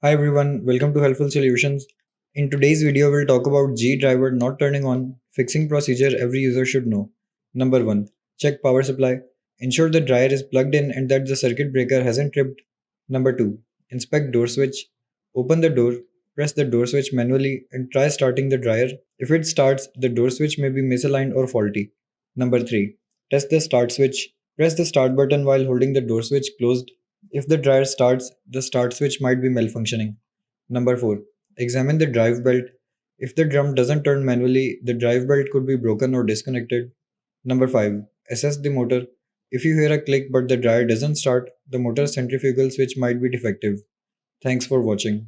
Hi everyone, welcome to Helpful Solutions. In today's video, we'll talk about G driver not turning on, fixing procedure every user should know. Number 1. Check power supply. Ensure the dryer is plugged in and that the circuit breaker hasn't tripped. Number 2. Inspect door switch. Open the door, press the door switch manually and try starting the dryer. If it starts, the door switch may be misaligned or faulty. Number 3. Test the start switch. Press the start button while holding the door switch closed. If the dryer starts, the start switch might be malfunctioning. Number 4. Examine the drive belt. If the drum doesn't turn manually, the drive belt could be broken or disconnected. Number 5. Assess the motor. If you hear a click but the dryer doesn't start, the motor centrifugal switch might be defective. Thanks for watching.